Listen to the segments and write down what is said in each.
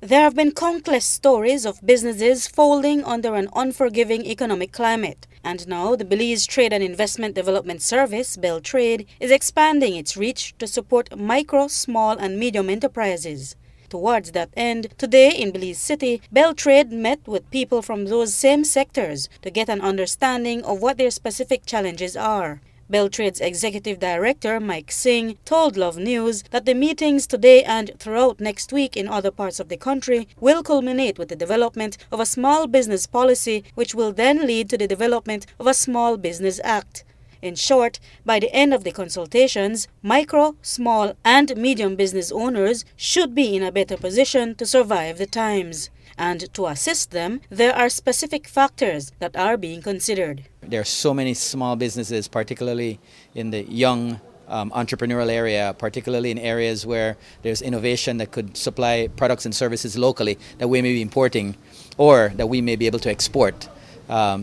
There have been countless stories of businesses folding under an unforgiving economic climate, and now the Belize Trade and Investment Development Service, BELTRAIDE, is expanding its reach to support micro, small and medium enterprises. Towards that end, today in Belize City, BELTRAIDE met with people from those same sectors to get an understanding of what their specific challenges are. BELTRAIDE's Executive Director, Mike Singh, told Love News that the meetings today and throughout next week in other parts of the country will culminate with the development of a small business policy, which will then lead to the development of a Small Business Act. In short, by the end of the consultations, micro, small and medium business owners should be in a better position to survive the times. And to assist them, there are specific factors that are being considered. There are so many small businesses, particularly in the young entrepreneurial area, particularly in areas where there's innovation that could supply products and services locally that we may be importing or that we may be able to export.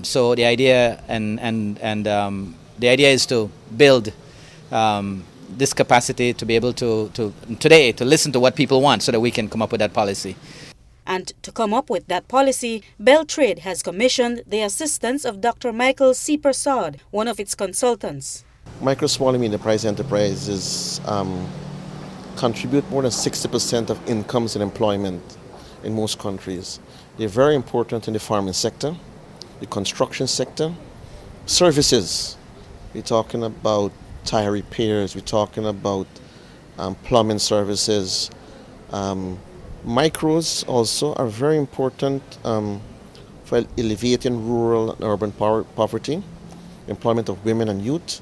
So the idea the idea is to build this capacity to be able to listen to what people want so that we can come up with that policy. And to come up with that policy, BELTRAIDE has commissioned the assistance of Dr. Michael C. Prasad, one of its consultants. Micro, small and medium enterprises contribute more than 60% of incomes and employment in most countries. They're very important in the farming sector, the construction sector, services. We're talking about tire repairs, we're talking about plumbing services. Micros also are very important for alleviating rural and urban poverty, employment of women and youth.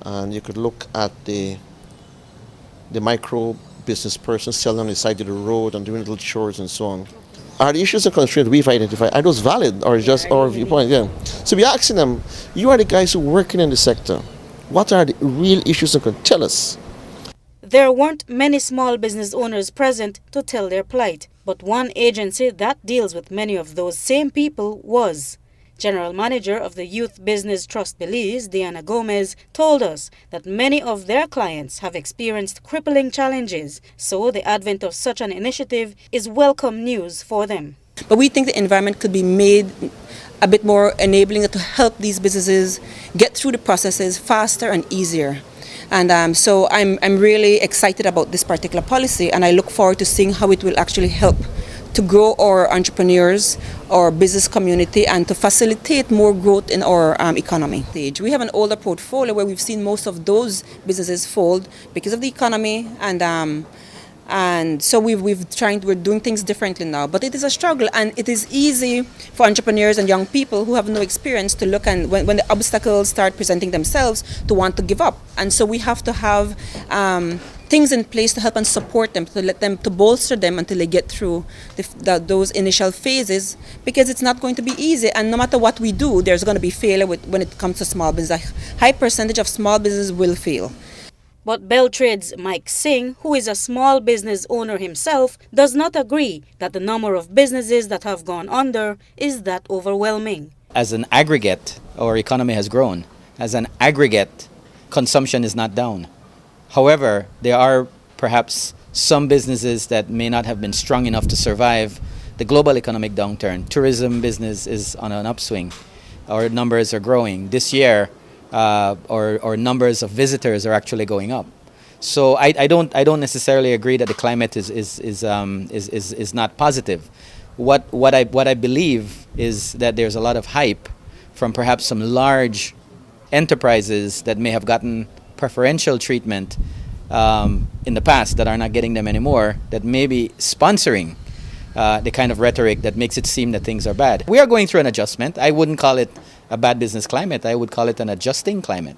And you could look at the micro business person selling on the side of the road and doing little chores and so on. Are the issues and constraints we've identified, are those valid or just our viewpoint? Yeah. So we're asking them, you are the guys who are working in the sector. What are the real issues and constraints? Tell us. There weren't many small business owners present to tell their plight, but one agency that deals with many of those same people was. General Manager of the Youth Business Trust Belize, Diana Gomez, told us that many of their clients have experienced crippling challenges, so the advent of such an initiative is welcome news for them. But we think the environment could be made a bit more enabling to help these businesses get through the processes faster and easier. And so I'm really excited about this particular policy, and I look forward to seeing how it will actually help to grow our entrepreneurs, our business community, and to facilitate more growth in our economy. We have an older portfolio where we've seen most of those businesses fold because of the economy, and so we're doing things differently now. But it is a struggle, and it is easy for entrepreneurs and young people who have no experience to look, and when the obstacles start presenting themselves, to want to give up. And so we have to have things in place to help and support them, to bolster them until they get through those initial phases, because it's not going to be easy. And no matter what we do, there's going to be failure when it comes to small business. A high percentage of small businesses will fail. But BELTRAIDE's Mike Singh, who is a small business owner himself, does not agree that the number of businesses that have gone under is that overwhelming. As an aggregate, our economy has grown. As an aggregate, consumption is not down. However, there are perhaps some businesses that may not have been strong enough to survive the global economic downturn. Tourism business is on an upswing. Our numbers are growing. This year, our numbers of visitors are actually going up. So I don't necessarily agree that the climate is not positive. What I believe is that there's a lot of hype from perhaps some large enterprises that may have gotten preferential treatment in the past that are not getting them anymore, that may be sponsoring the kind of rhetoric that makes it seem that things are bad. We are going through an adjustment. I wouldn't call it a bad business climate. I would call it an adjusting climate.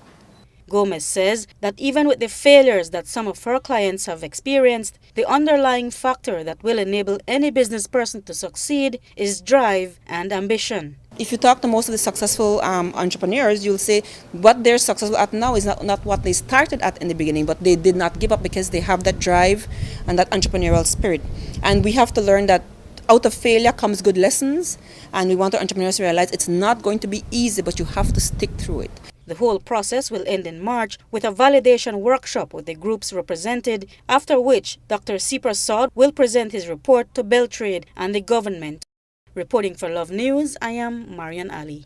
Gomez says that even with the failures that some of her clients have experienced, the underlying factor that will enable any business person to succeed is drive and ambition. If you talk to most of the successful entrepreneurs, you'll say what they're successful at now is not what they started at in the beginning, but they did not give up because they have that drive and that entrepreneurial spirit. And we have to learn that out of failure comes good lessons, and we want our entrepreneurs to realize it's not going to be easy, but you have to stick through it. The whole process will end in March with a validation workshop with the groups represented, after which Dr. C. Prasad will present his report to BELTRAIDE and the government. Reporting for Love News, I am Marian Ali.